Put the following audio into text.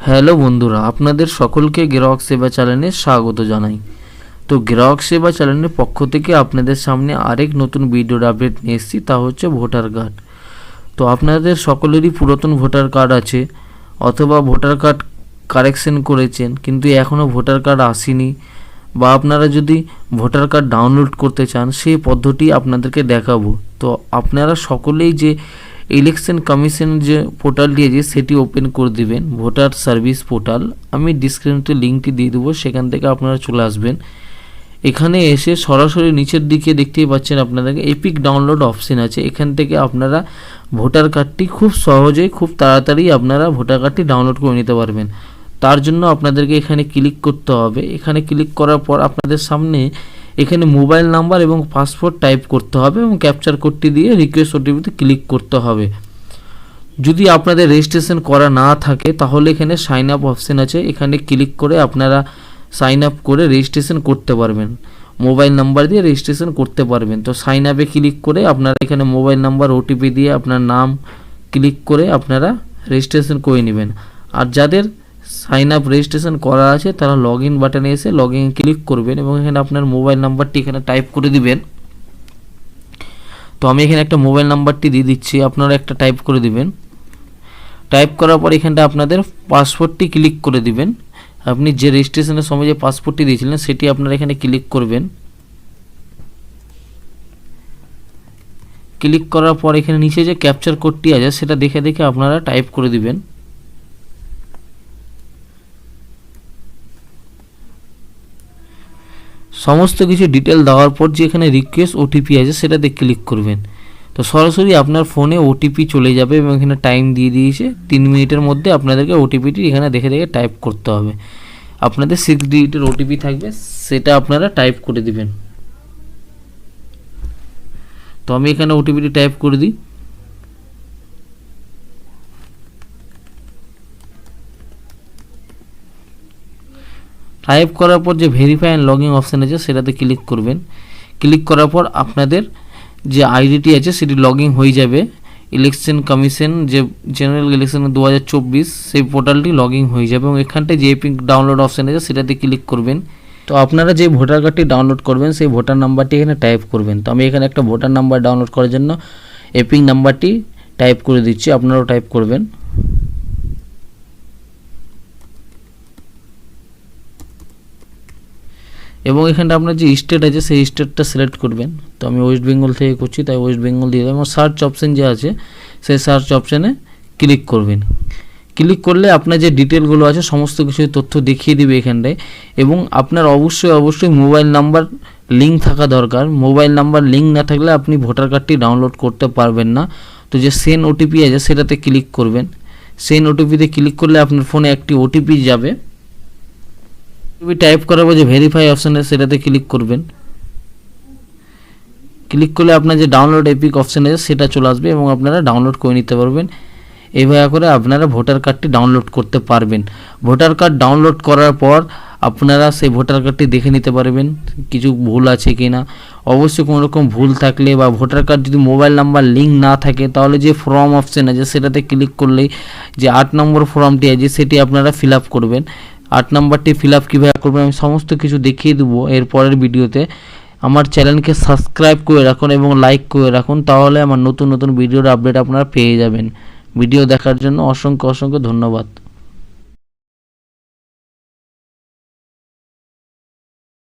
Hello বন্ধুরা, আপনাদের সকলকে গ্রাহক সেবা চ্যানেলে স্বাগত জানাই। তো গ্রাহক সেবা চ্যানেলের পক্ষ থেকে আপনাদের সামনে আরেক নতুন ভিডিওর আপডেট নিয়ে এসেছি, তা হচ্ছে ভোটার কার্ড। তো আপনাদের সকলেরই পুরাতন ভোটার কার্ড আছে অথবা ভোটার কার্ড কারেকশন করেছেন কিন্তু এখনও ভোটার কার্ড আসেনি, বা আপনারা যদি ভোটার কার্ড ডাউনলোড করতে চান সেই পদ্ধতি আপনাদেরকে দেখাবো। তো আপনারা সকলেই যে ইলেকশন কমিশন যে পোর্টালটি আছে সেটি ওপেন করে দিবেন, ভোটার সার্ভিস পোর্টাল। আমি ডিসক্রিপশনে লিঙ্কটি দিয়ে দেবো, সেখান থেকে আপনারা চলে আসবেন। এখানে এসে সরাসরি নিচের দিকে দেখতেই পাচ্ছেন আপনাদেরকে এপিক ডাউনলোড অপশন আছে। এখান থেকে আপনারা ভোটার কার্ডটি খুব সহজেই খুব তাড়াতাড়ি আপনারা ভোটার কার্ডটি ডাউনলোড করে নিতে পারবেন। তার জন্য আপনাদেরকে এখানে ক্লিক করতে হবে। এখানে ক্লিক করার পর আপনাদের সামনে এখানে মোবাইল নাম্বার এবং পাসওয়ার্ড টাইপ করতে হবে এবং ক্যাপচার কোডটি দিয়ে রিকোয়েস্ট ওটিপিতে ক্লিক করতে হবে। যদি আপনাদের রেজিস্ট্রেশন করা না থাকে তাহলে এখানে সাইন আপ অপশন আছে, এখানে ক্লিক করে আপনারা সাইন আপ করে রেজিস্ট্রেশন করতে পারবেন, মোবাইল নাম্বার দিয়ে রেজিস্ট্রেশন করতে পারবেন। তো সাইন আপে ক্লিক করে আপনারা এখানে মোবাইল নাম্বার ওটিপি দিয়ে আপনার নাম ক্লিক করে আপনারা রেজিস্ট্রেশন করে নেবেন। আর যাদের সাইন আপ রেজিস্ট্রেশন করা আছে তারা লগ ইন বাটনে এসে লগ ইন ক্লিক করবেন এবং এখানে আপনার মোবাইল নাম্বারটি এখানে টাইপ করে দিবেন। তো আমি এখানে একটা মোবাইল নাম্বারটি দিয়ে দিচ্ছি, আপনারা একটা টাইপ করে দিবেন। টাইপ করার পর এখানটা আপনাদের পাসওয়ার্ডটি ক্লিক করে দিবেন। আপনি যে রেজিস্ট্রেশনের সময় যে পাসওয়ার্ডটি দিয়েছিলেন সেটি আপনারা এখানে ক্লিক করবেন। ক্লিক করার পর এখানে নিচে যে ক্যাপচার কোডটি আছে সেটা দেখে দেখে আপনারা টাইপ করে দিবেন। সমস্ত কিছু ডিটেল দেওয়ার পর যে এখানে রিকোয়েস্ট ওটিপি আছে সেটাতে ক্লিক করবেন। তো সরাসরি আপনার ফোনে ওটিপি চলে যাবে এবং এখানে টাইম দিয়ে দিয়েছে 3 মিনিটের মধ্যে আপনাদেরকে ওটিপিটি এখানে দেখে দেখে টাইপ করতে হবে। আপনাদের 6 ডিজিটের ওটিপি থাকবে, সেটা আপনারা টাইপ করে দিবেন। তো আমি এখানে ওটিপিটি টাইপ করে দিই। টাইপ করার পর যে verify and log in option আছে সেটাতে ক্লিক করবেন। ক্লিক করার পর আপনাদের যে আইডিটি আছে সেটি লগ ইন হয়ে যাবে। ইলেকশন কমিশন যে জেনারেল ইলেকশন 2024 সেই পোর্টালটি লগ ইন হয়ে যাবে এবং এখানটায় যে এপিক ডাউনলোড অপশান আছে সেটাতে ক্লিক করবেন। তো আপনারা যে ভোটার কার্ডটি ডাউনলোড করবেন সেই ভোটার নাম্বারটি এখানে টাইপ করবেন। তো আমি এখানে একটা ভোটার নাম্বার ডাউনলোড করার জন্য এপিক নাম্বারটি টাইপ করে দিচ্ছি, আপনারাও টাইপ করবেন। এবং এখানটা আপনার যে স্টেট আছে সেই স্টেটটা সিলেক্ট করবেন। তো আমি ওয়েস্ট বেঙ্গল থেকে করছি তাই ওয়েস্ট বেঙ্গল দিয়ে দেবো। এবং সার্চ অপশান যে আছে সেই সার্চ অপশানে ক্লিক করবেন। ক্লিক করলে আপনার যে ডিটেলগুলো আছে সমস্ত কিছু তথ্য দেখিয়ে দিবে এখানটায়। এবং আপনার অবশ্যই মোবাইল নাম্বার লিঙ্ক থাকা দরকার। মোবাইল নাম্বার লিঙ্ক না থাকলে আপনি ভোটার কার্ডটি ডাউনলোড করতে পারবেন না। তো যে সেন্ড ওটিপি আছে সেটাতে ক্লিক করবেন। সেন্ড ওটিপিতে ক্লিক করলে আপনার ফোনে একটি ওটিপি যাবে। টাইপ করার পর যে ভেরিফাই অপশান আছে সেটাতে ক্লিক করবেন। ক্লিক করলে আপনার যে ডাউনলোড এপিক অপশান আছে সেটা চলে আসবে এবং আপনারা ডাউনলোড করে নিতে পারবেন। এইভাবে করে আপনারা ভোটার কার্ডটি ডাউনলোড করতে পারবেন। ভোটার কার্ড ডাউনলোড করার পর আপনারা সেই ভোটার কার্ডটি দেখে নিতে পারবেন কিছু ভুল আছে কি না। অবশ্যই কোনো রকম ভুল থাকলে বা ভোটার কার্ড যদি মোবাইল নাম্বার লিঙ্ক না থাকে তাহলে যে ফর্ম অপশান আছে সেটাতে ক্লিক করলেই যে 8 নম্বর ফর্মটি আছে সেটি আপনারা ফিল আপ করবেন। 8 নম্বরটি ফিল আপ কীভাবে করবেন আমি সমস্ত কিছু দেখিয়ে দেবো এর পরের ভিডিওতে। আমার চ্যানেলকে সাবস্ক্রাইব করে রাখুন এবং লাইক করে রাখুন, তাহলে আমার নতুন নতুন ভিডিওর আপডেট আপনারা পেয়ে যাবেন। ভিডিও দেখার জন্য অসংখ্য ধন্যবাদ।